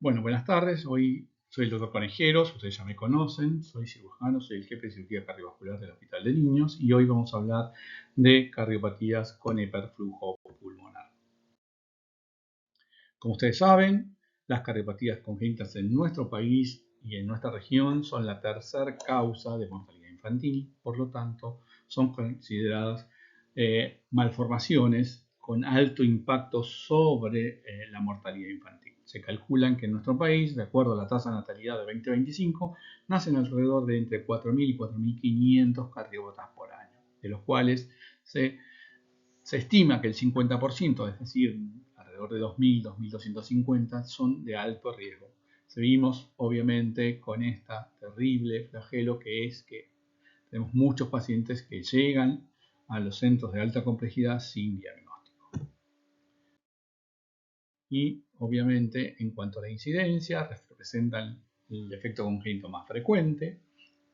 Bueno, buenas tardes. Hoy soy el doctor Conejeros, ustedes ya me conocen, soy cirujano, soy el jefe de cirugía cardiovascular del Hospital de Niños y hoy vamos a hablar de cardiopatías con hiperflujo pulmonar. Como ustedes saben, las cardiopatías congénitas en nuestro país y en nuestra región son la tercera causa de mortalidad infantil, por lo tanto, son consideradas malformaciones con alto impacto sobre la mortalidad infantil. Se calculan que en nuestro país, de acuerdo a la tasa de natalidad de 2025, nacen alrededor de entre 4.000 y 4.500 cardiopatas por año, de los cuales se estima que el 50%, es decir, alrededor de 2.000, 2.250, son de alto riesgo. Seguimos, obviamente, con esta terrible flagelo que es que tenemos muchos pacientes que llegan a los centros de alta complejidad sin diagnóstico. Y, obviamente, en cuanto a la incidencia, representan el defecto congénito más frecuente.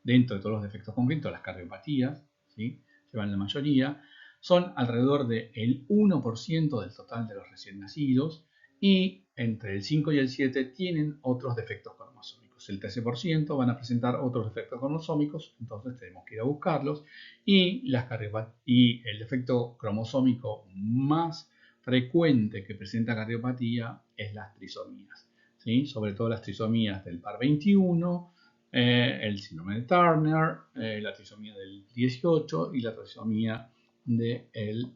Dentro de todos los defectos congénitos, las cardiopatías, ¿sí?, llevan la mayoría. Son alrededor del 1% del total de los recién nacidos y entre el 5 y el 7 tienen otros defectos cromosómicos. El 13% van a presentar otros defectos cromosómicos, entonces tenemos que ir a buscarlos. Y el defecto cromosómico más frecuente que presenta cardiopatía es las trisomías, ¿sí?, sobre todo las trisomías del par 21, el síndrome de Turner, la trisomía del 18 y la trisomía del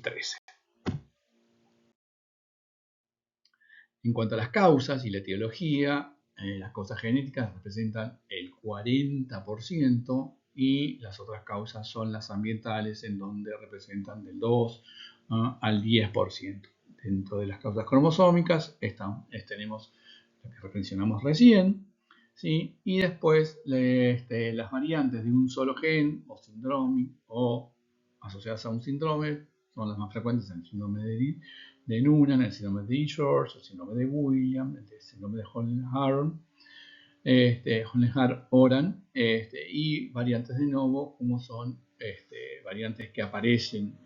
13. En cuanto a las causas y la etiología, las causas genéticas representan el 40% y las otras causas son las ambientales, en donde representan del 2 al 10%. Dentro de las causas cromosómicas tenemos lo que mencionamos recién, ¿sí? Y después las variantes de un solo gen o síndrome o asociadas a un síndrome son las más frecuentes en el síndrome de Noonan, el síndrome de George, el síndrome de Williams, el síndrome de Hohenhar-Oran, y variantes de novo como son variantes que aparecen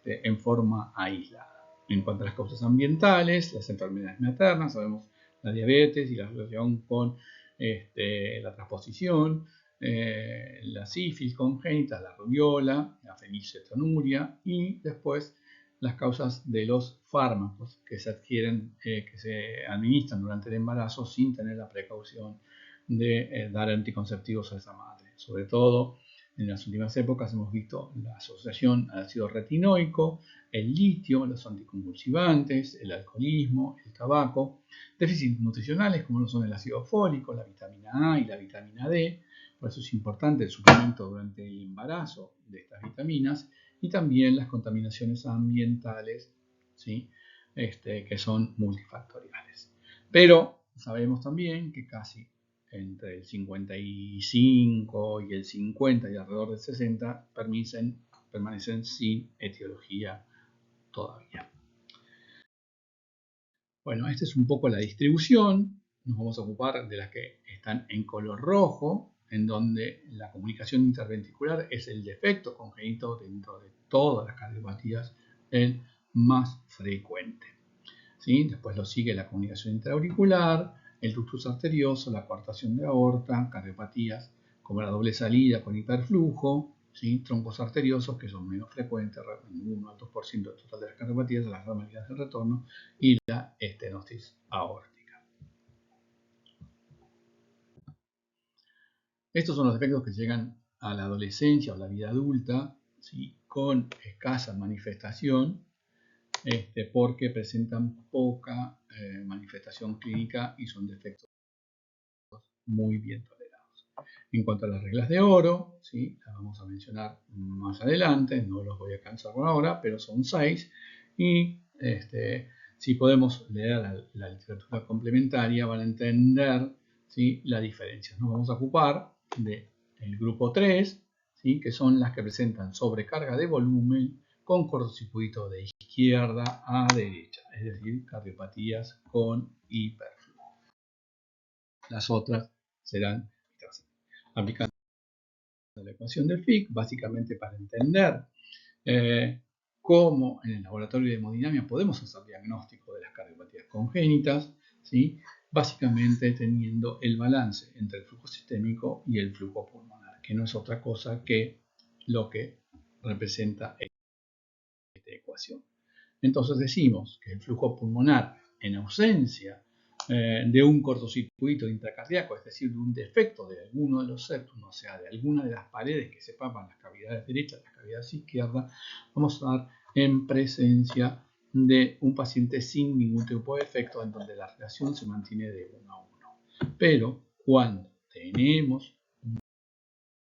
en forma aislada. En cuanto a las causas ambientales, las enfermedades maternas, sabemos la diabetes y la relación con la transposición, la sífilis congénita, la rubiola, la fenilcetonuria y después las causas de los fármacos que se adquieren, que se administran durante el embarazo sin tener la precaución de dar anticonceptivos a esa madre. Sobre todo en las últimas épocas hemos visto la asociación al ácido retinoico, el litio, los anticonvulsivantes, el alcoholismo, el tabaco, déficits nutricionales como lo son el ácido fólico, la vitamina A y la vitamina D. Por eso es importante el suplemento durante el embarazo de estas vitaminas, y también las contaminaciones ambientales, ¿sí?, que son multifactoriales. Pero sabemos también que casi entre el 55 y el 50 y alrededor del 60 permanecen sin etiología todavía. Bueno, esta es un poco la distribución. Nos vamos a ocupar de las que están en color rojo, en donde la comunicación interventricular es el defecto congénito dentro de todas las cardiopatías el más frecuente, ¿sí? Después lo sigue la comunicación intraauricular, el ductus arterioso, la coartación de aorta, cardiopatías como la doble salida con hiperflujo, ¿sí?, trombos arteriosos, que son menos frecuentes, en 1 al 2% del total de las cardiopatías, las anormalidades del retorno, y la estenosis aórtica. Estos son los efectos que llegan a la adolescencia o la vida adulta, ¿sí?, con escasa manifestación, porque presentan poca manifestación clínica y son defectos muy bien tolerados. En cuanto a las reglas de oro, ¿sí?, las vamos a mencionar más adelante, no los voy a cansar por ahora, pero son 6, y si podemos leer la literatura complementaria van a entender, ¿sí?, la diferencia. Nos vamos a ocupar del grupo 3, ¿sí?, que son las que presentan sobrecarga de volumen con cortocircuito de izquierda a derecha, es decir, cardiopatías con hiperflujo. Las otras serán aplicando la ecuación de Fick, básicamente para entender cómo en el laboratorio de hemodinamia podemos hacer diagnóstico de las cardiopatías congénitas, ¿sí? Básicamente teniendo el balance entre el flujo sistémico y el flujo pulmonar, que no es otra cosa que lo que representa esta ecuación. Entonces decimos que el flujo pulmonar, en ausencia de un cortocircuito intracardíaco, es decir, de un defecto de alguno de los septum, o sea, de alguna de las paredes que separan las cavidades derechas de las cavidades izquierdas, vamos a dar en presencia de un paciente sin ningún tipo de efecto, en donde la relación se mantiene de 1 a 1. Pero cuando tenemos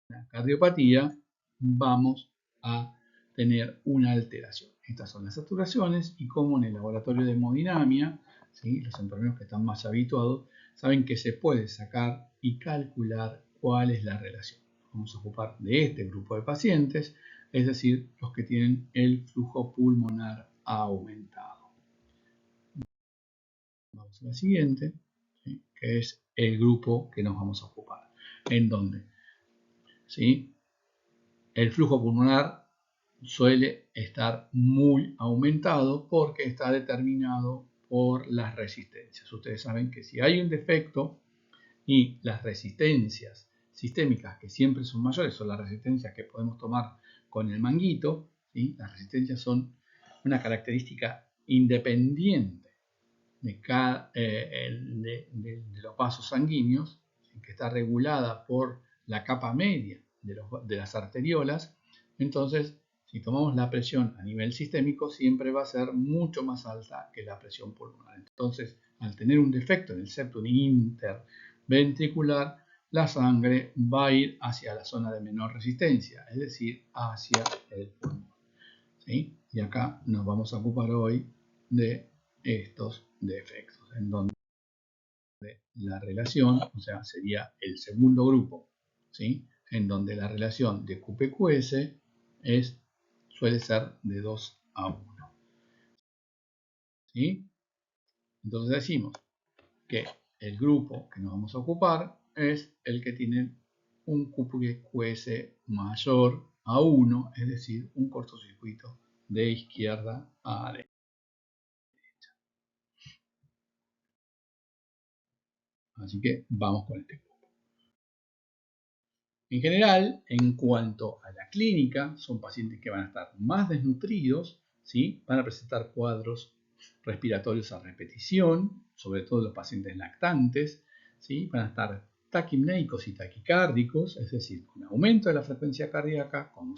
una cardiopatía, vamos a tener una alteración. Estas son las saturaciones y como en el laboratorio de hemodinamia, ¿sí? Los enfermeros que están más habituados saben que se puede sacar y calcular cuál es la relación. Vamos a ocupar de este grupo de pacientes, es decir, los que tienen el flujo pulmonar aumentado. Vamos a la siguiente, ¿sí? Que es el grupo que nos vamos a ocupar, en donde, ¿sí? El flujo pulmonar suele estar muy aumentado porque está determinado por las resistencias. Ustedes saben que si hay un defecto y las resistencias sistémicas, que siempre son mayores, son las resistencias que podemos tomar con el manguito, ¿sí? Las resistencias son una característica independiente de los vasos sanguíneos, que está regulada por la capa media de las arteriolas. Entonces, si tomamos la presión a nivel sistémico, siempre va a ser mucho más alta que la presión pulmonar. Entonces, al tener un defecto en el septum interventricular, la sangre va a ir hacia la zona de menor resistencia, es decir, hacia el pulmón. ¿Sí? Y acá nos vamos a ocupar hoy de estos defectos, en donde la relación, o sea, sería el segundo grupo, ¿sí? En donde la relación de QPQS suele ser de 2 a 1. ¿Sí? Entonces decimos que el grupo que nos vamos a ocupar es el que tiene un QPQS mayor a 1, es decir, un cortocircuito de izquierda a derecha. Así que vamos con este grupo. En general, en cuanto a la clínica, son pacientes que van a estar más desnutridos, ¿sí? Van a presentar cuadros respiratorios a repetición, sobre todo los pacientes lactantes, ¿sí? Van a estar taquipnéicos y taquicárdicos, es decir, con aumento de la frecuencia cardíaca como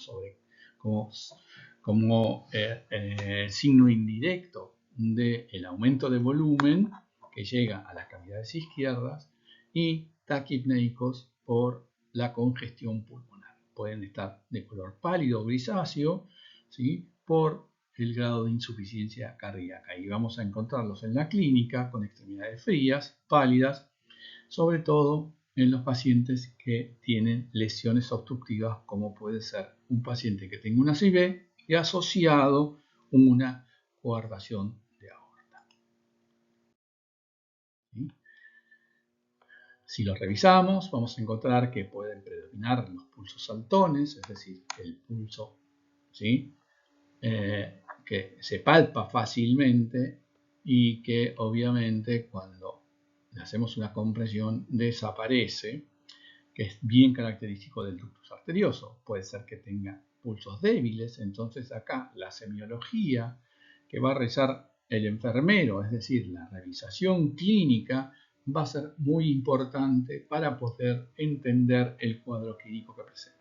signo indirecto del aumento de volumen que llega a las cavidades izquierdas, y taquipnéicos por la congestión pulmonar. Pueden estar de color pálido o grisáceo, ¿sí? Por el grado de insuficiencia cardíaca. Y vamos a encontrarlos en la clínica con extremidades frías, pálidas, sobre todo en los pacientes que tienen lesiones obstructivas, como puede ser un paciente que tenga una CIB y asociado una coartación de aorta. ¿Sí? Si los revisamos, vamos a encontrar que pueden predominar los pulsos saltones, es decir, el pulso, ¿sí? Que se palpa fácilmente y que obviamente cuando le hacemos una compresión desaparece, que es bien característico del ductus arterioso. Puede ser que tenga pulsos débiles, entonces acá la semiología que va a realizar el enfermero, es decir, la revisación clínica, va a ser muy importante para poder entender el cuadro clínico que presenta.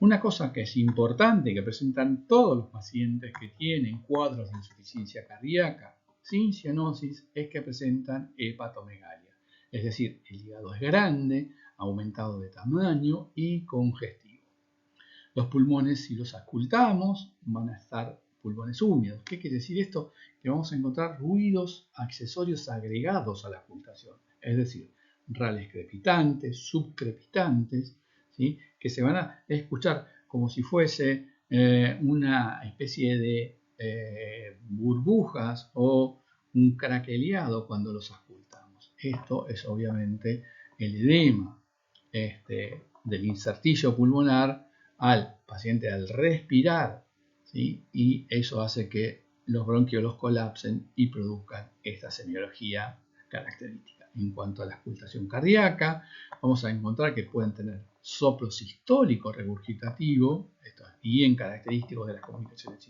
Una cosa que es importante que presentan todos los pacientes que tienen cuadros de insuficiencia cardíaca sin cianosis es que presentan hepatomegalia, es decir, el hígado es grande, aumentado de tamaño y congestivo. Los pulmones, si los auscultamos, van a estar pulmones húmedos. ¿Qué quiere decir esto? Que vamos a encontrar ruidos accesorios agregados a la auscultación, es decir, rales crepitantes, subcrepitantes, ¿sí? Que se van a escuchar como si fuese una especie de burbujas o un craqueleado cuando los auscultamos. Esto es obviamente el edema del insertillo pulmonar al paciente al respirar, ¿sí? Y eso hace que los bronquiolos colapsen y produzcan esta semiología característica. En cuanto a la auscultación cardíaca, vamos a encontrar que pueden tener soplo sistólico regurgitativo, esto es bien característico de las comunicaciones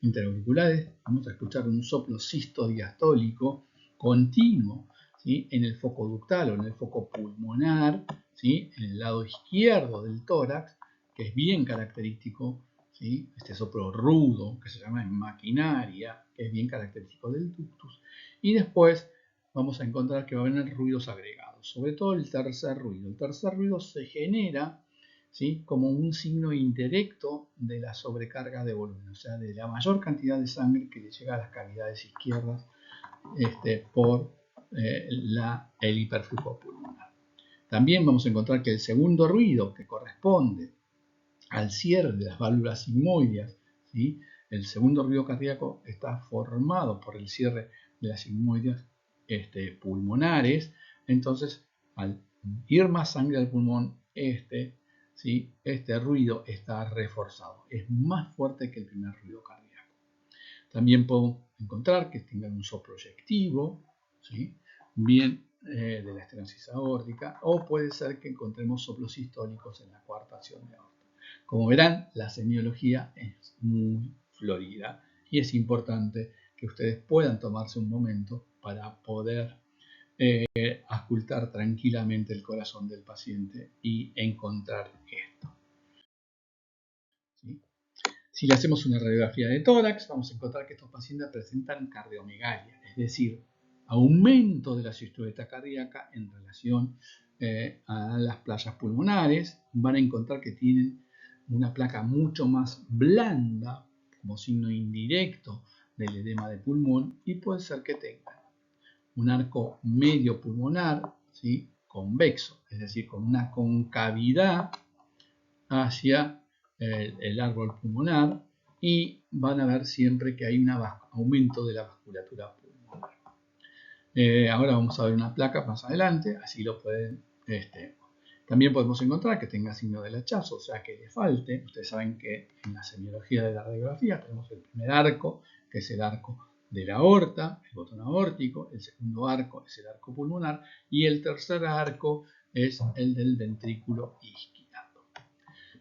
interauriculares. Vamos a escuchar un soplo sistodiastólico continuo, ¿sí? En el foco ductal o en el foco pulmonar, ¿sí? En el lado izquierdo del tórax, que es bien característico, ¿sí? Este soplo rudo, que se llama en maquinaria, que es bien característico del ductus. Y después vamos a encontrar que va a haber ruidos agregados, sobre todo el tercer ruido. El tercer ruido se genera, ¿sí? Como un signo indirecto de la sobrecarga de volumen, o sea, de la mayor cantidad de sangre que le llega a las cavidades izquierdas por el hiperflujo pulmonar. También vamos a encontrar que el segundo ruido, que corresponde al cierre de las válvulas sigmoideas, ¿sí? El segundo ruido cardíaco está formado por el cierre de las sigmoideas pulmonares. Entonces, al ir más sangre al pulmón, ¿sí? Este ruido está reforzado, es más fuerte que el primer ruido cardíaco. También podemos encontrar que tengan un soplo eyectivo, ¿sí? Bien de la estenosis aórtica, o puede ser que encontremos soplos sistólicos en la coartación de aorta. Como verán, la semiología es muy florida y es importante que ustedes puedan tomarse un momento para poder auscultar tranquilamente el corazón del paciente y encontrar esto, ¿sí? Si le hacemos una radiografía de tórax, vamos a encontrar que estos pacientes presentan cardiomegalia, es decir, aumento de la silueta cardíaca en relación a las playas pulmonares. Van a encontrar que tienen una placa mucho más blanda como signo indirecto del edema de pulmón, y puede ser que tengan un arco medio pulmonar, ¿sí? Convexo, es decir, con una concavidad hacia el árbol pulmonar, y van a ver siempre que hay un aumento de la vasculatura pulmonar. Ahora vamos a ver una placa más adelante, así lo pueden. También podemos encontrar que tenga signo del hachazo, o sea que le falte. Ustedes saben que en la semiología de la radiografía tenemos el primer arco, que es el arco de la aorta, el botón aórtico. El segundo arco es el arco pulmonar, y el tercer arco es el del ventrículo izquierdo.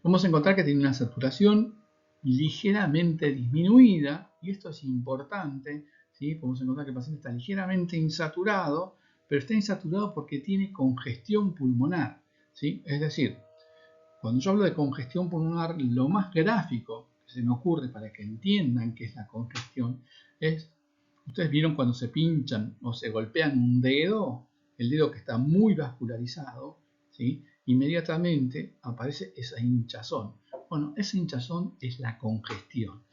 Vamos a encontrar que tiene una saturación ligeramente disminuida, y esto es importante, ¿sí? Podemos encontrar que el paciente está ligeramente insaturado, pero está insaturado porque tiene congestión pulmonar, ¿sí? Es decir, cuando yo hablo de congestión pulmonar, lo más gráfico que se me ocurre para que entiendan qué es la congestión es, ustedes vieron cuando se pinchan o se golpean un dedo, el dedo que está muy vascularizado, ¿sí? Inmediatamente aparece esa hinchazón. Bueno, esa hinchazón es la congestión.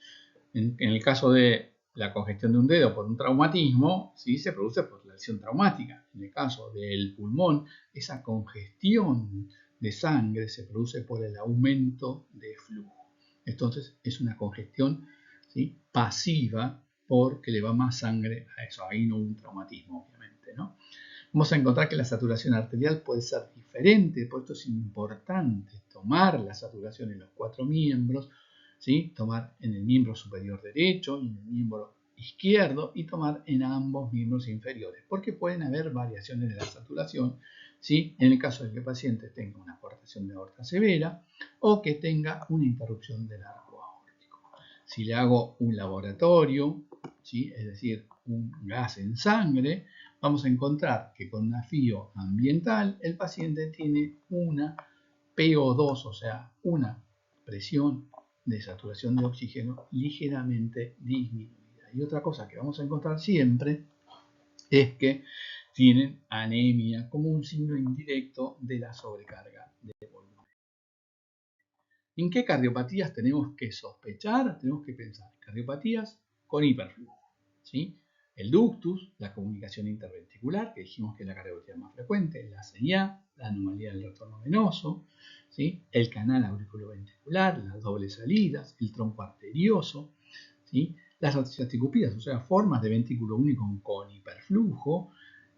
En el caso de la congestión de un dedo por un traumatismo, ¿sí? Se produce por la lesión traumática. En el caso del pulmón, esa congestión de sangre se produce por el aumento de flujo. Entonces es una congestión, ¿sí? Pasiva, porque le va más sangre a eso. Ahí no hubo un traumatismo, obviamente, ¿no? Vamos a encontrar que la saturación arterial puede ser diferente, por esto es importante tomar la saturación en los 4 miembros, ¿sí? Tomar en el miembro superior derecho y en el miembro izquierdo, y tomar en ambos miembros inferiores, porque pueden haber variaciones de la saturación, ¿sí? En el caso de que el paciente tenga una coartación de aorta severa o que tenga una interrupción del arco aórtico. Si le hago un laboratorio, ¿sí? Es decir, un gas en sangre, vamos a encontrar que con un afío ambiental el paciente tiene una PO2, o sea, una presión de saturación de oxígeno ligeramente disminuida. Y otra cosa que vamos a encontrar siempre es que tienen anemia como un signo indirecto de la sobrecarga de volumen. ¿En qué cardiopatías tenemos que sospechar? Tenemos que pensar cardiopatías con hiperflujo, ¿sí? El ductus, la comunicación interventricular, que dijimos que es la cardiopatía más frecuente, la CIA, la anomalía del retorno venoso, ¿sí? El canal auriculoventricular, las dobles salidas, el tronco arterioso, ¿sí? Las articiopidas, o sea, formas de ventrículo único con hiperflujo.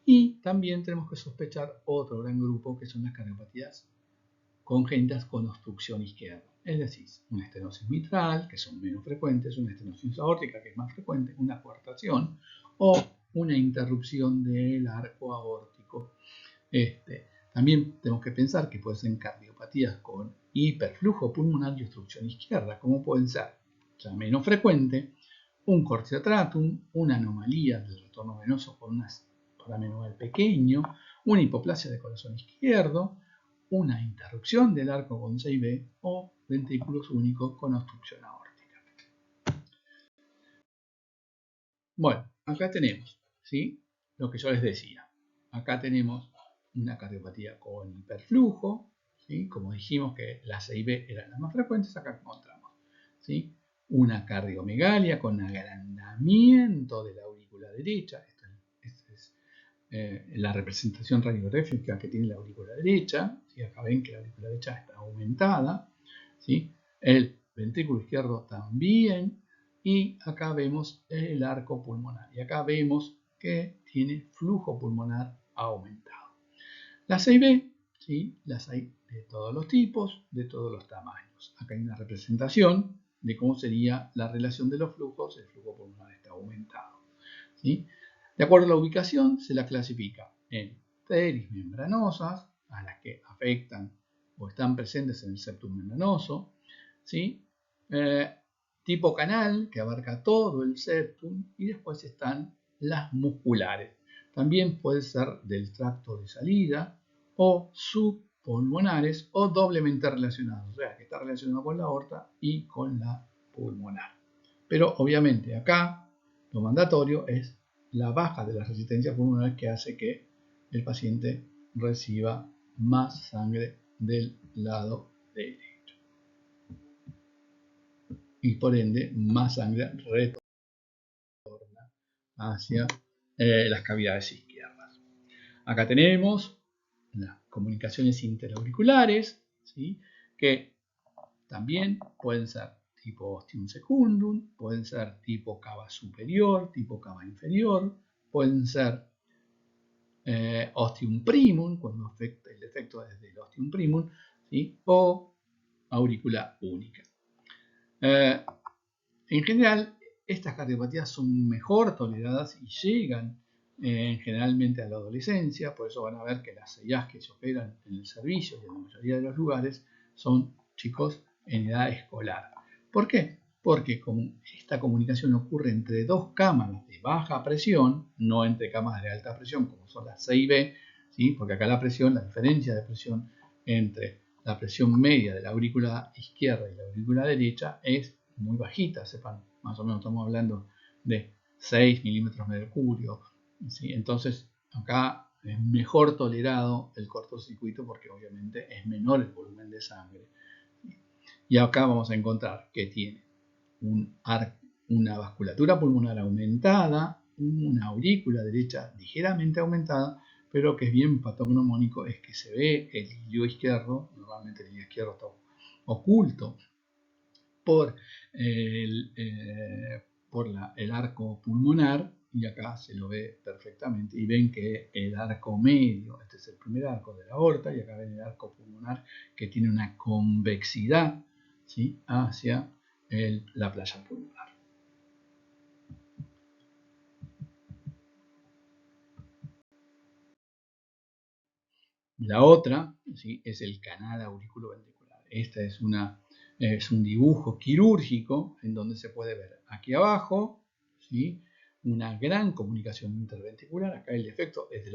Y también tenemos que sospechar otro gran grupo, que son las cardiopatías congénitas con obstrucción izquierda. Es decir, una estenosis mitral, que son menos frecuentes, una estenosis aórtica, que es más frecuente, una coartación o una interrupción del arco aórtico. También tenemos que pensar que pueden ser cardiopatías con hiperflujo pulmonar y obstrucción izquierda, como pueden ser, ya menos frecuente, un cortiotratum, una anomalía del retorno venoso con un foramen pequeño, una hipoplasia del corazón izquierdo, una interrupción del arco con 6B o ventrículos únicos con obstrucción aórtica. Bueno, acá tenemos, ¿sí?, lo que yo les decía. Acá tenemos una cardiopatía con hiperflujo, ¿sí?, como dijimos que las 6B eran las más frecuentes, acá encontramos, ¿sí?, una cardiomegalia con agrandamiento de la aurícula derecha. Esta es la representación radiográfica que tiene la aurícula derecha, ¿sí? Acá ven que la aurícula derecha está aumentada, ¿sí?, el ventrículo izquierdo también, y acá vemos el arco pulmonar, y acá vemos que tiene flujo pulmonar aumentado. Las 6B, ¿sí?, las hay de todos los tipos, de todos los tamaños. Acá hay una representación de cómo sería la relación de los flujos. El flujo pulmonar está aumentado, ¿sí? De acuerdo a la ubicación, se la clasifica en teris membranosas, a las que afectan o están presentes en el septum membranoso, ¿sí?, tipo canal, que abarca todo el septum, y después están las musculares. También puede ser del tracto de salida o subpulmonares o doblemente relacionados, o sea, que está relacionado con la aorta y con la pulmonar. Pero obviamente acá lo mandatorio es la baja de la resistencia pulmonar, que hace que el paciente reciba más sangre del lado derecho y por ende más sangre retorna hacia las cavidades izquierdas. Acá tenemos las comunicaciones interauriculares, ¿sí?, que también pueden ser tipo ostium secundum, pueden ser tipo cava superior, tipo cava inferior, pueden ser ostium primum, cuando afecta el efecto desde el ostium primum, ¿sí?, o aurícula única. En general, estas cardiopatías son mejor toleradas y llegan generalmente a la adolescencia. Por eso van a ver que las CIAs que se operan en el servicio y en la mayoría de los lugares son chicos en edad escolar. ¿Por qué? Porque esta comunicación ocurre entre dos cámaras de baja presión, no entre cámaras de alta presión como son las C y B, ¿sí?, porque acá la diferencia de presión entre la presión media de la aurícula izquierda y la aurícula derecha es muy bajita, sepan, más o menos estamos hablando de 6 milímetros de mercurio, ¿sí? Entonces acá es mejor tolerado el cortocircuito porque obviamente es menor el volumen de sangre. Y acá vamos a encontrar que tiene una vasculatura pulmonar aumentada, una aurícula derecha ligeramente aumentada, pero que es bien patognomónico es que se ve el ilio izquierdo, normalmente el ilio izquierdo está oculto por el arco pulmonar, y acá se lo ve perfectamente, y ven que el arco medio, este es el primer arco de la aorta, y acá ven el arco pulmonar que tiene una convexidad, ¿sí?, hacia la playa pulmonar. La otra, ¿sí?, es el canal auriculoventricular. Esta es un dibujo quirúrgico en donde se puede ver aquí abajo, ¿sí?, una gran comunicación interventricular. Acá el efecto es de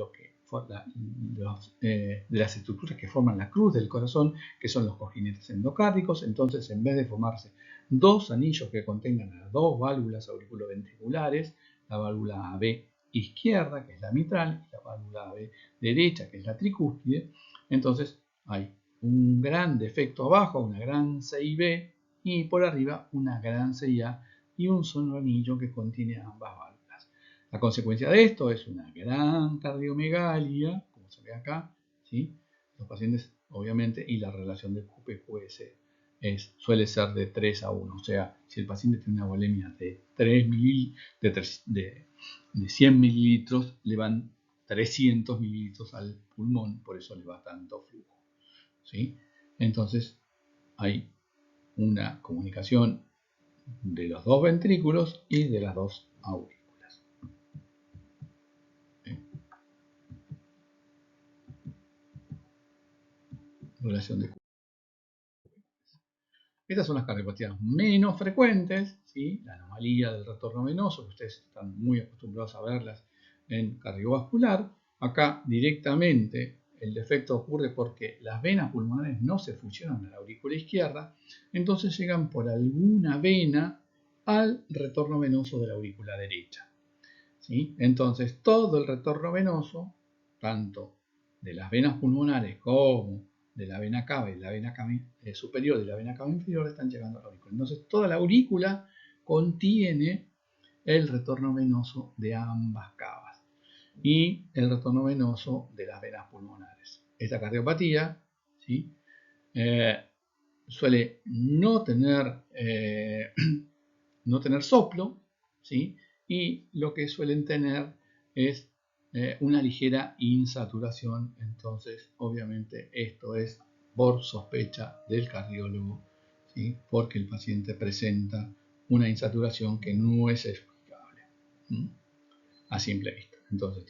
las estructuras que forman la cruz del corazón, que son los cojinetes endocárdicos. Entonces, en vez de formarse dos anillos que contengan las dos válvulas auriculoventriculares, la válvula AB izquierda, que es la mitral, y la válvula AB derecha, que es la tricúspide, entonces hay un gran defecto abajo, una gran CIB, y por arriba una gran CIA y un solo anillo que contiene ambas válvulas. La consecuencia de esto es una gran cardiomegalia, como se ve acá, ¿sí?, los pacientes obviamente, y la relación del QP-QS suele ser de 3 a 1, o sea, si el paciente tiene una volemia de 100 mililitros, le van 300 mililitros al pulmón, por eso le va tanto flujo, ¿sí? entonces hay una comunicación de los dos ventrículos y de las dos aurículas. Relación de Estas son las cardiopatías menos frecuentes, ¿sí? La anomalía del retorno venoso, que ustedes están muy acostumbrados a verlas en cardiovascular. Acá directamente el defecto ocurre porque las venas pulmonares no se fusionan a la aurícula izquierda, entonces llegan por alguna vena al retorno venoso de la aurícula derecha, ¿sí? Entonces todo el retorno venoso, tanto de las venas pulmonares como de la vena cava y la vena cava superior y la vena cava inferior están llegando a la aurícula. Entonces toda la aurícula contiene el retorno venoso de ambas cavas y el retorno venoso de las venas pulmonares. Esta cardiopatía, ¿sí? Suele no tener soplo, ¿sí? Y lo que suelen tener es una ligera insaturación. Entonces, obviamente, esto es por sospecha del cardiólogo, ¿sí? Porque el paciente presenta una insaturación que no es explicable, ¿sí? A simple vista. Entonces,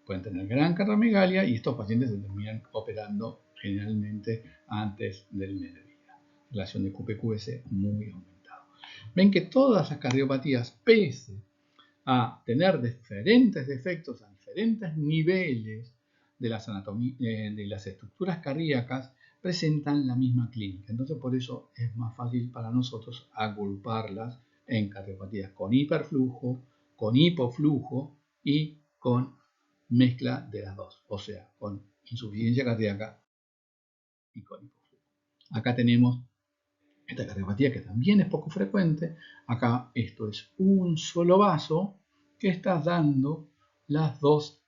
pueden tener gran cardiomegalia y estos pacientes se terminan operando generalmente antes del mediodía. Relación de QPQS muy aumentada. Ven que todas las cardiopatías, pese a tener diferentes defectos a diferentes niveles de las estructuras cardíacas, presentan la misma clínica. Entonces, por eso es más fácil para nosotros agruparlas en cardiopatías con hiperflujo, con hipoflujo y con mezcla de las dos, o sea, con insuficiencia cardíaca y con hipoflujo. Acá tenemos esta cardiopatía que también es poco frecuente. Acá esto es un solo vaso que está dando las dos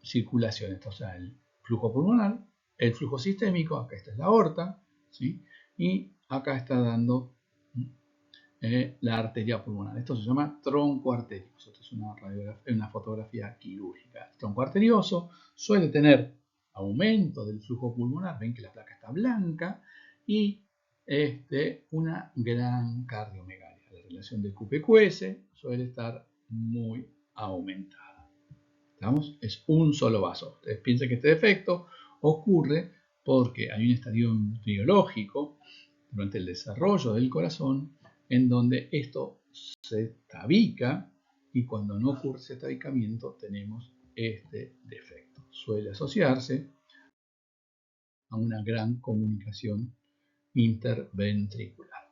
circulaciones, o sea, el flujo pulmonar, el flujo sistémico, acá esta es la aorta, ¿sí? Y acá está dando la arteria pulmonar. Esto se llama tronco arterioso. Esto es una fotografía quirúrgica. El tronco arterioso suele tener aumento del flujo pulmonar, ven que la placa está blanca, y una gran cardiomegalia. La relación de QPQS suele estar muy aumentada. ¿Estamos? Es un solo vaso. Ustedes piensen que este defecto ocurre porque hay un estadio embriológico durante el desarrollo del corazón en donde esto se tabica, y cuando no ocurre ese tabicamiento tenemos este defecto. Suele asociarse a una gran comunicación interventricular.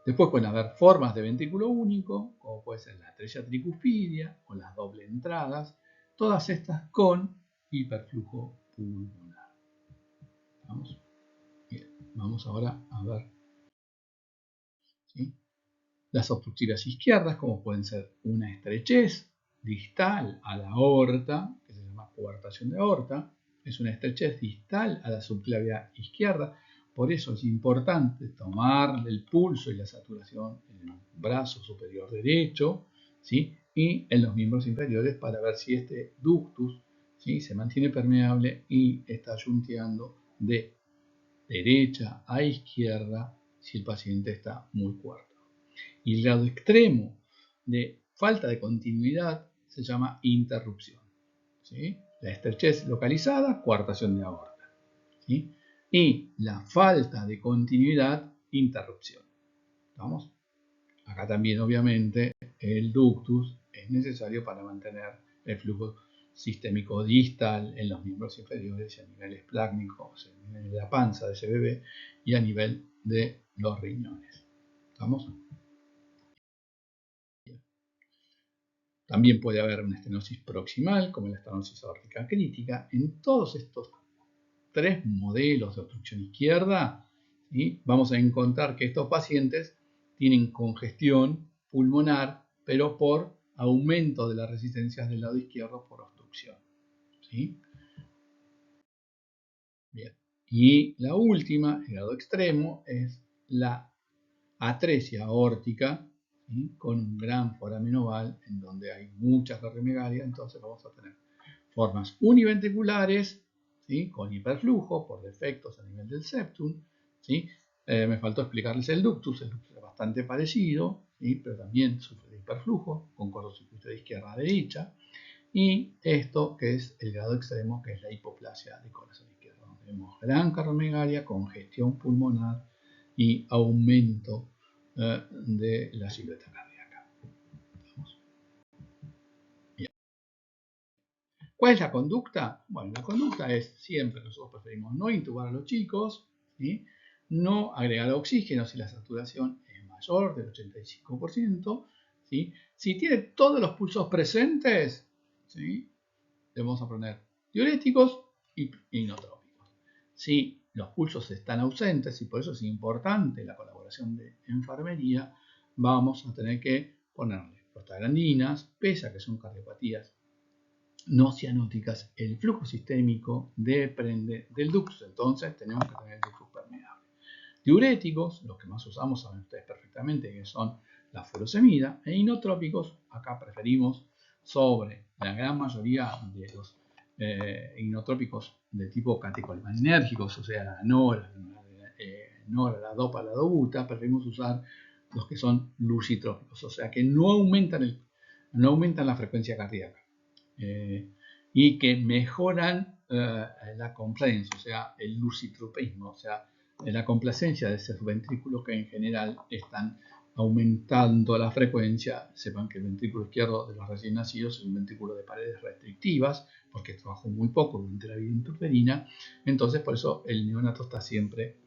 Después pueden haber formas de ventrículo único, como puede ser la estrella tricuspidia o las doble entradas, todas estas con hiperflujo pulmonar. ¿Vamos? Bien, vamos ahora a ver, ¿sí? Las obstructivas izquierdas, como pueden ser una estrechez distal a la aorta, que se llama coartación de aorta, es una estrechez distal a la subclavia izquierda. Por eso es importante tomar el pulso y la saturación en el brazo superior derecho, ¿sí? Y en los miembros inferiores para ver si este ductus, ¿sí?, se mantiene permeable y está yunteando de derecha a izquierda si el paciente está muy cuarto. Y el grado extremo de falta de continuidad se llama interrupción, ¿sí? La estrechez localizada, coartación de aorta, ¿sí? Y la falta de continuidad, interrupción. ¿Vamos? Acá también, obviamente, el ductus es necesario para mantener el flujo sistémico distal en los miembros inferiores y a nivel esplácnico, o sea, a nivel de la panza de ese bebé y a nivel de los riñones. ¿Estamos? También puede haber una estenosis proximal, como la estenosis aórtica crítica. En todos estos tres modelos de obstrucción izquierda, ¿sí?, vamos a encontrar que estos pacientes tienen congestión pulmonar, pero por aumento de las resistencias del lado izquierdo por obstrucción, ¿sí? Bien. Y la última, el grado extremo, es la atresia aórtica, ¿sí?, con un gran foramen oval en donde hay mucha cardiomegalia. Entonces vamos a tener formas univentriculares, ¿sí? Con hiperflujo por defectos a nivel del septum, ¿sí? Me faltó explicarles el ductus es bastante parecido, ¿sí? Pero también sufre de hiperflujo con cortocircuito de izquierda a derecha, y esto que es el grado extremo, que es la hipoplasia de corazón izquierdo, donde vemos gran carromegalia, congestión pulmonar y aumento de la silueta cardíaca. ¿Vamos? ¿Cuál es la conducta? Bueno, la conducta es siempre, nosotros preferimos no intubar a los chicos, ¿sí? No agregar oxígeno si la saturación es mayor del 85%, ¿sí? Si tiene todos los pulsos presentes, ¿sí? Le vamos a poner diuréticos y inotrópicos. Si los pulsos están ausentes, y por eso es importante la colaboración de enfermería, vamos a tener que ponerle prostaglandinas, pese a que son cardiopatías no cianóticas, el flujo sistémico depende del ductus, entonces tenemos que tener el ductus permeable. Diuréticos, los que más usamos saben ustedes perfectamente que son la furosemida, e inotrópicos, acá preferimos sobre la gran mayoría de los inotrópicos de tipo catecholminérgicos, o sea, la nora, la dopa, la dobuta, preferimos usar los que son lucitrópicos, o sea, que no aumentan la frecuencia cardíaca. Y que mejoran la complacencia, o sea, el lucitropismo, o sea, la complacencia de esos ventrículos que en general están aumentando la frecuencia. Sepan que el ventrículo izquierdo de los recién nacidos es un ventrículo de paredes restrictivas, porque trabajó muy poco durante la vida intrauterina, entonces por eso el neonato está siempre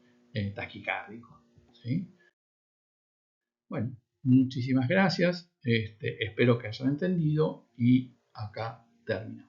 taquicárdico, ¿sí? Bueno, muchísimas gracias, espero que hayan entendido y acá terminamos.